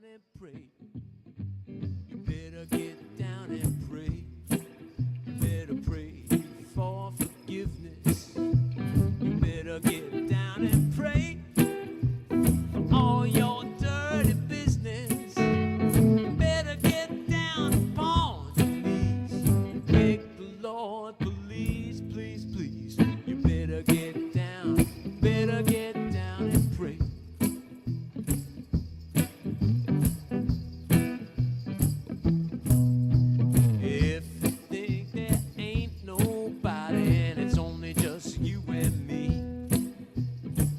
and pray. You better get down and pray. You better pray for forgiveness. You better get down and pray for all your dirty business. You better get down upon your knees. Beg the Lord, please, please, please. You better get down and pray. If you think there ain't nobody and it's only just you and me,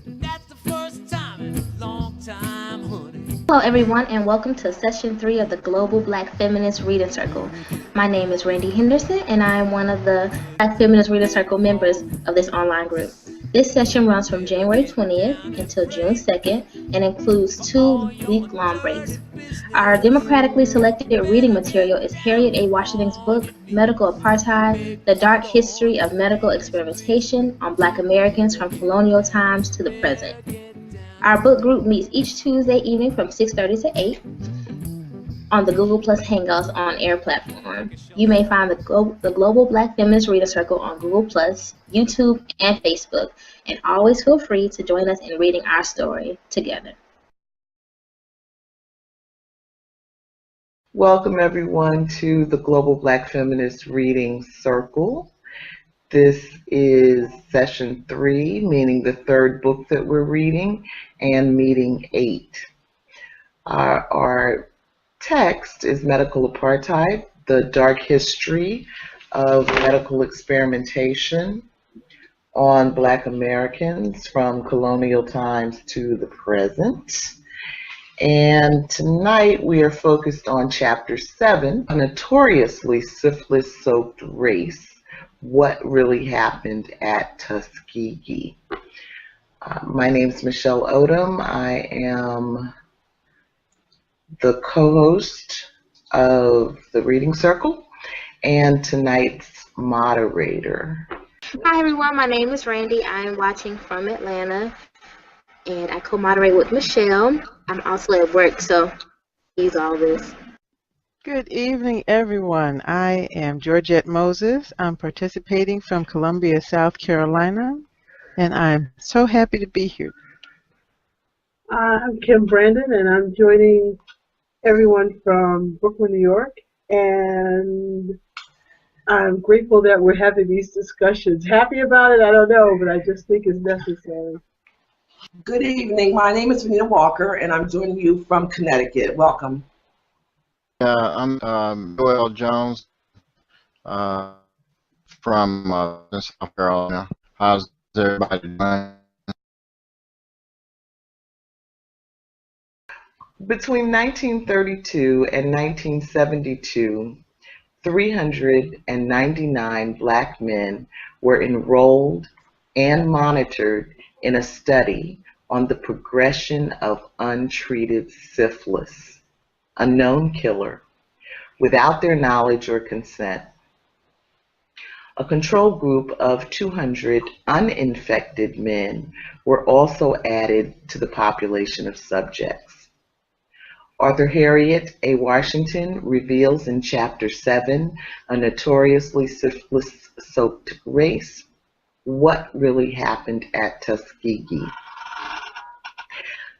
that's the first time in a long time, honey. Hello everyone, and welcome to Session 3 of the Global Black Feminist Reading Circle. My name is Randie Henderson, and I am one of the Black Feminist Reading Circle members of this online group. This session runs from January 20th until June 2nd and includes 2 week-long breaks. Our democratically selected reading material is Harriet A. Washington's book, Medical Apartheid, The Dark History of Medical Experimentation on Black Americans from Colonial Times to the Present. Our book group meets each Tuesday evening from 6:30 to 8 on the Google Plus Hangouts on Air platform. You may find the Global Black Feminist Reader Circle on Google Plus, YouTube, and Facebook, and always feel free to join us in reading our story together. Welcome everyone to the Global Black Feminist Reading Circle. This is session 3, meaning the third book that we're reading, and meeting 8. Our text is Medical Apartheid, The Dark History of Medical Experimentation on Black Americans from Colonial Times to the Present. And tonight we are focused on Chapter 7, Notoriously Syphilis-Soaked Race, What Really Happened at Tuskegee. My name is Michelle Odom. I am the co-host of the Reading Circle and tonight's moderator. Hi everyone, my name is Randie. I am watching from Atlanta, and I co-moderate with Michelle. I'm also at work, so he's all this. Good evening, everyone. I am Georgette Moses. I'm participating from Columbia, South Carolina, and I'm so happy to be here. I'm Kim Brandon, and I'm joining everyone from Brooklyn, New York, and I'm grateful that we're having these discussions. Happy about it? I don't know, but I just think it's necessary. Good evening. My name is Venita Walker, and I'm joining you from Connecticut. Welcome. I'm Joel Jones from South Carolina. How's everybody doing? Between 1932 and 1972, 399 Black men were enrolled and monitored in a study on the progression of untreated syphilis, a known killer, without their knowledge or consent. A control group of 200 uninfected men were also added to the population of subjects. Author Harriet A. Washington reveals in Chapter 7, A Notoriously Syphilis-Soaked Race, what really happened at Tuskegee.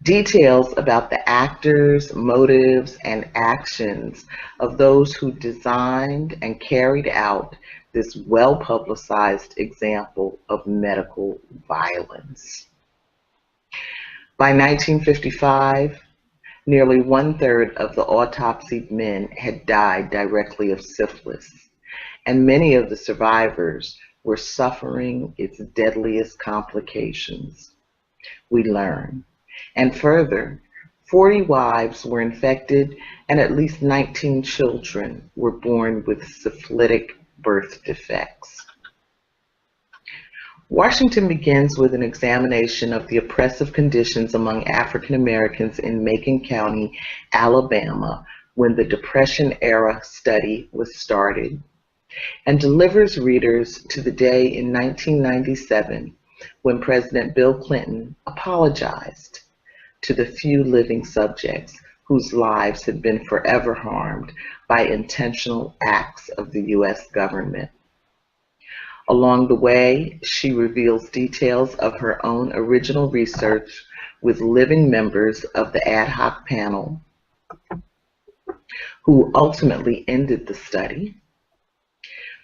Details about the actors, motives, and actions of those who designed and carried out this well-publicized example of medical violence. By 1955, nearly 1/3 of the autopsied men had died directly of syphilis, and many of the survivors were suffering its deadliest complications, we learn. And further, 40 wives were infected and at least 19 children were born with syphilitic birth defects. Washington begins with an examination of the oppressive conditions among African Americans in Macon County, Alabama, when the Depression-era study was started, and delivers readers to the day in 1997 when President Bill Clinton apologized to the few living subjects whose lives had been forever harmed by intentional acts of the U.S. government. Along the way, she reveals details of her own original research with living members of the ad hoc panel who ultimately ended the study,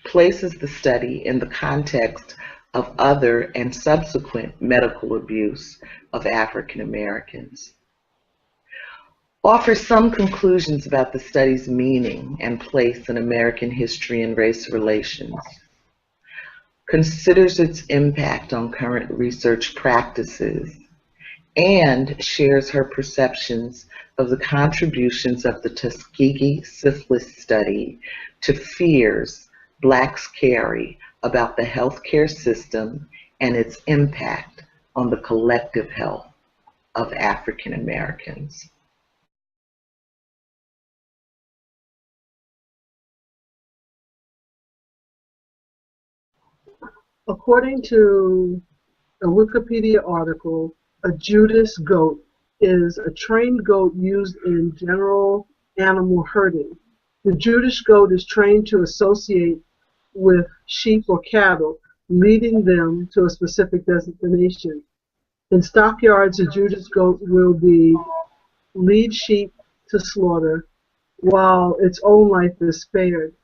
places the study in the context of other and subsequent medical abuse of African Americans, offers some conclusions about the study's meaning and place in American history and race relations, considers its impact on current research practices, and shares her perceptions of the contributions of the Tuskegee syphilis study to fears Blacks carry about the healthcare system and its impact on the collective health of African Americans. According to a Wikipedia article, a Judas goat is a trained goat used in general animal herding. The Judas goat is trained to associate with sheep or cattle, leading them to a specific destination. In stockyards, a Judas goat will lead sheep to slaughter, while its own life is spared.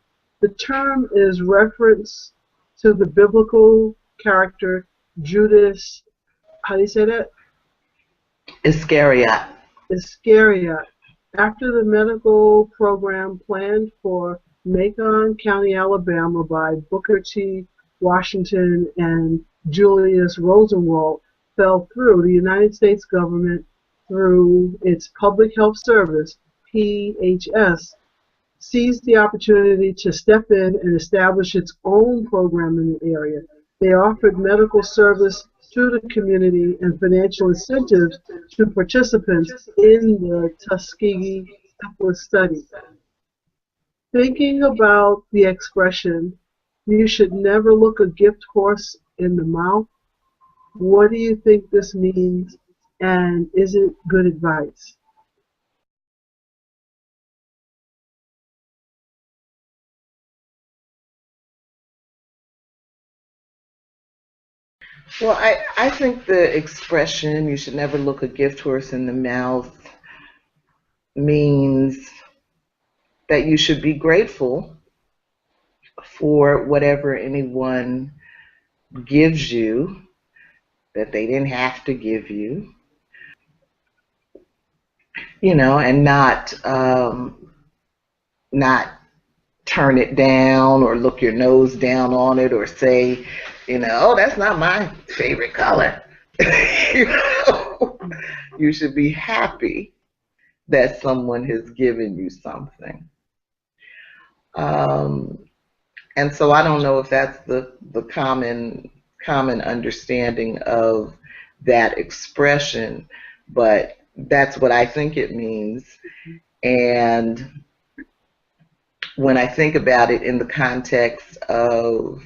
The term is reference to the biblical character Judas, how do you say that? Iscariot. Iscariot. After the medical program planned for Macon County, Alabama by Booker T. Washington and Julius Rosenwald fell through, the United States government, through its Public Health Service, PHS, seized the opportunity to step in and establish its own program in the area. They offered medical service to the community and financial incentives to participants in the Tuskegee syphilis study. Thinking about the expression, "You should never look a gift horse in the mouth," what do you think this means, and is it good advice? Well, I think the expression, "you should never look a gift horse in the mouth," means that you should be grateful for whatever anyone gives you that they didn't have to give you, and not turn it down or look your nose down on it or say, "Oh, that's not my favorite color." You should be happy that someone has given you something. And so I don't know if that's the common understanding of that expression, but that's what I think it means. And when I think about it in the context of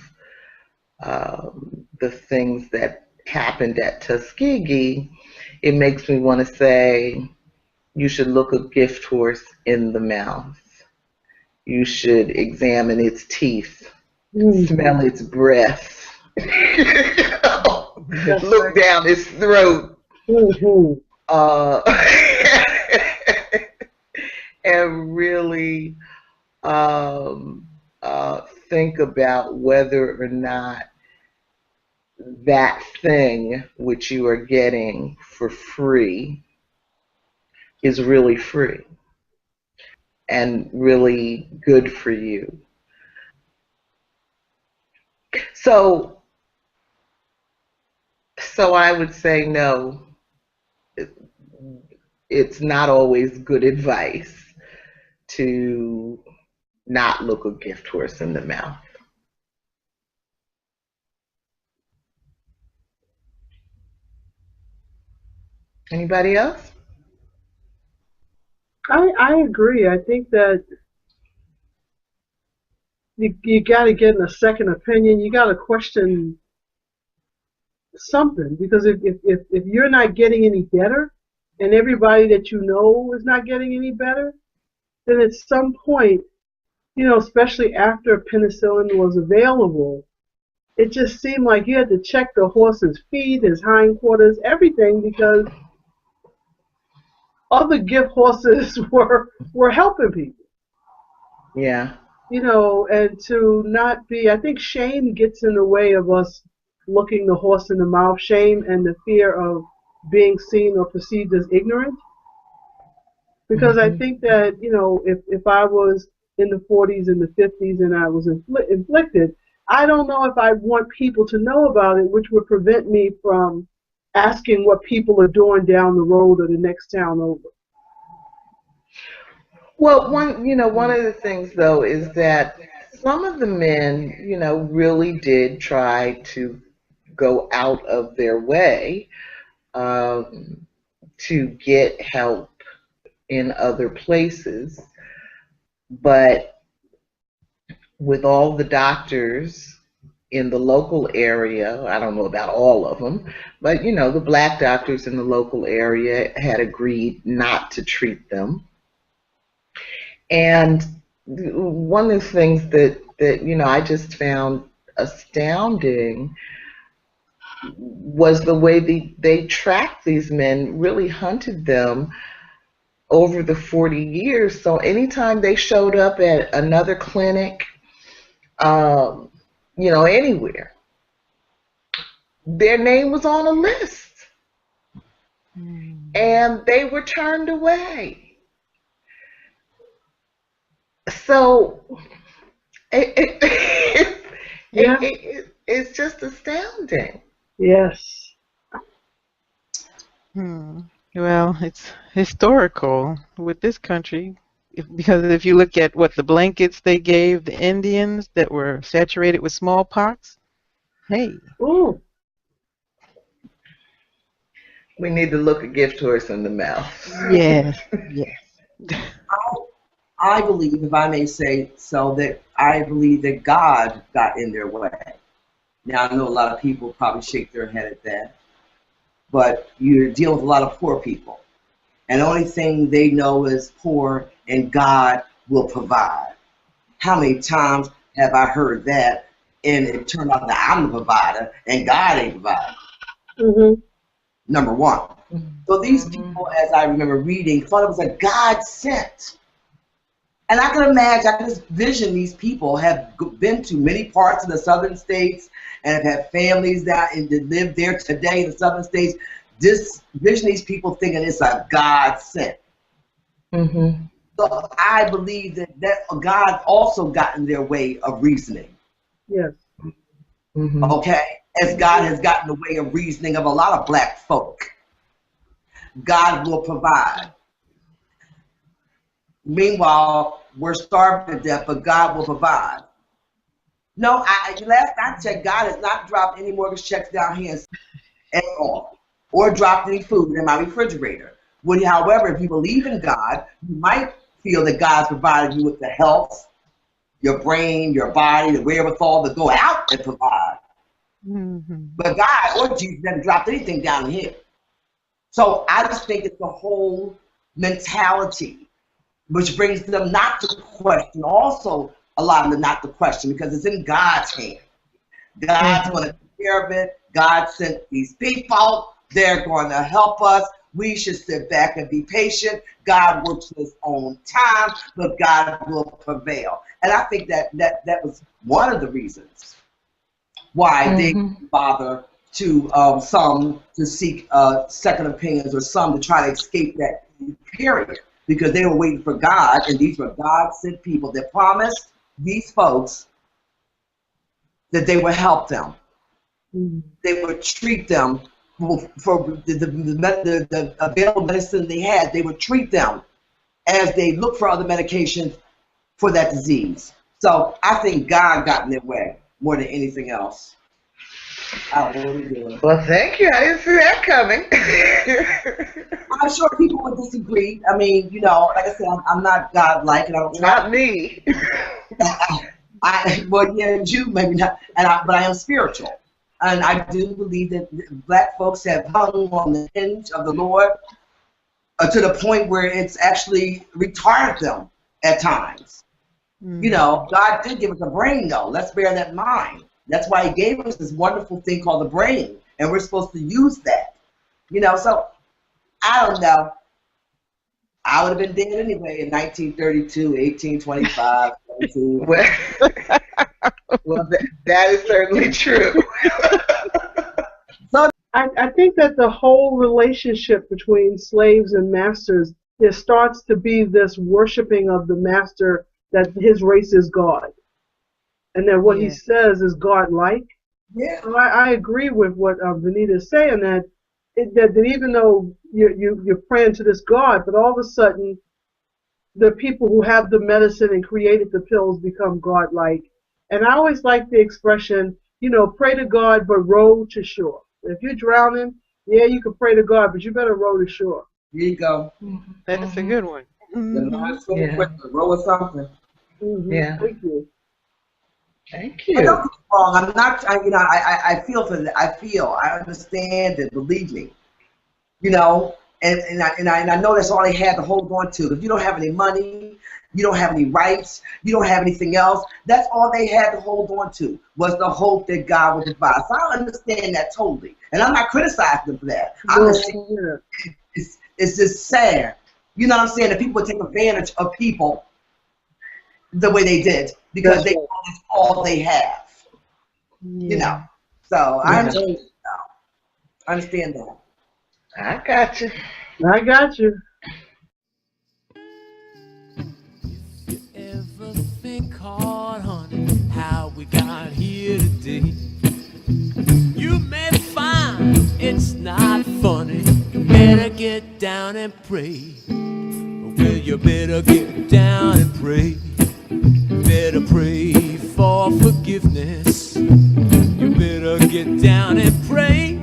the things that happened at Tuskegee, it makes me want to say, you should look a gift horse in the mouth. You should examine its teeth, smell its breath, look down its throat, and really think about whether or not that thing which you are getting for free is really free and really good for you. So I would say no, it's not always good advice to not look a gift horse in the mouth. Anybody else? I agree. I think that you got to get a second opinion. You got to question something, because if you're not getting any better, and everybody that you know is not getting any better, then at some point, especially after penicillin was available, it just seemed like you had to check the horse's feet, his hindquarters, everything, because other gift horses were helping people. Yeah. And to not be, I think shame gets in the way of us looking the horse in the mouth, shame and the fear of being seen or perceived as ignorant. Because I think that, if I was in the 40s and the 50s and I was inflicted, I don't know if I want people to know about it, which would prevent me from asking what people are doing down the road or the next town over. Well, one of the things though is that some of the men, really did try to go out of their way to get help in other places, but with all the doctors in the local area, I don't know about all of them, but the black doctors in the local area had agreed not to treat them. And one of the things that I just found astounding was the way they tracked these men, really hunted them over the 40 years. So anytime they showed up at another clinic, anywhere, their name was on a list, and they were turned away. So it's just astounding. Yes. Well, it's historical with this country, because if you look at what the blankets they gave the Indians that were saturated with smallpox, hey. Ooh. We need to look a gift horse in the mouth. Yes, yes. I believe, if I may say so, that I believe that God got in their way. Now, I know a lot of people probably shake their head at that, but you're dealing with a lot of poor people, and the only thing they know is poor, and God will provide. How many times have I heard that, and it turned out that I'm the provider, and God ain't providing? Mm-hmm. Number one. So these people, as I remember reading, thought it was a God sent. And I can imagine, I can just vision these people have been to many parts of the southern states and have had families that live there today in the southern states. This vision these people thinking it's a God sent. So I believe that God also got in their way of reasoning. Yes. Okay? As God has gotten in the way of reasoning of a lot of black folk. God will provide. Meanwhile, we're starving to death, but God will provide. No, last I checked, God has not dropped any mortgage checks down here at all, or dropped any food in my refrigerator. However, if you believe in God, you might feel that God's provided you with the health, your brain, your body, the wherewithal to go out and provide. But God or Jesus never dropped anything down here. So I just think it's the whole mentality, which brings them not to question. Also, a lot of them not to question, because it's in God's hand. God's going to take care of it. God sent these people. They're going to help us. We should sit back and be patient. God works in his own time, but God will prevail. And I think that was one of the reasons why they didn't bother to some to seek second opinions, or some to try to escape that period, because they were waiting for God, and these were God-sent people that promised these folks that they would help them. They would treat them for the available medicine they had. They would treat them as they look for other medications for that disease. So I think God got in their way more than anything else. I don't know what we're doing. Well, thank you. I didn't see that coming. I'm sure people would disagree. I mean, like I said, I'm not God-like, and I don't. Not me. Well, yeah, you maybe not, but I am spiritual, and I do believe that black folks have hung on the hinge of the Lord to the point where it's actually retarded them at times. You know, God did give us a brain, though. Let's bear that in mind. That's why He gave us this wonderful thing called the brain, and we're supposed to use that. You know, so I don't know. I would have been dead anyway in 1932, 1825, 17. Well, that is certainly true. So I think that the whole relationship between slaves and masters, it starts to be this worshiping of the master, that his race is God, and that what he says is God-like. yeah, So I agree with what Venita is saying, that even though you're praying to this God, but all of a sudden the people who have the medicine and created the pills become God-like. And I always like the expression, you know, pray to God, but row to shore. If you're drowning, yeah, you can pray to God, but you better row to shore. here you go. That's a good one. Row or something. Yeah. Thank you. Thank But you. don't get me wrong. I'm not. I feel for that. I understand it. Believe me. You know, and I know that's all they had to hold on to. If you don't have any money, you don't have any rights, you don't have anything else. That's all they had to hold on to, was the hope that God would provide. So I understand that totally, and I'm not criticizing them for that. I'm just saying it's just sad. You know what I'm saying? That people take advantage of people the way they did, because they know that's all they have. You know. So I understand. I understand that. I got you. I got you. You ever think hard, honey, how we got here today? You may find it's not funny. You better get down and pray. Well, you better get down and pray. You better pray for forgiveness. You better get down and pray.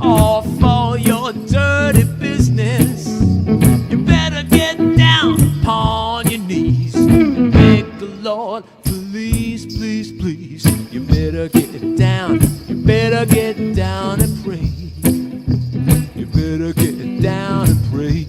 All for your dirty business. You better get down upon your knees and beg the Lord, please, please, please. You better get down. You better get down and pray. You better get down and pray.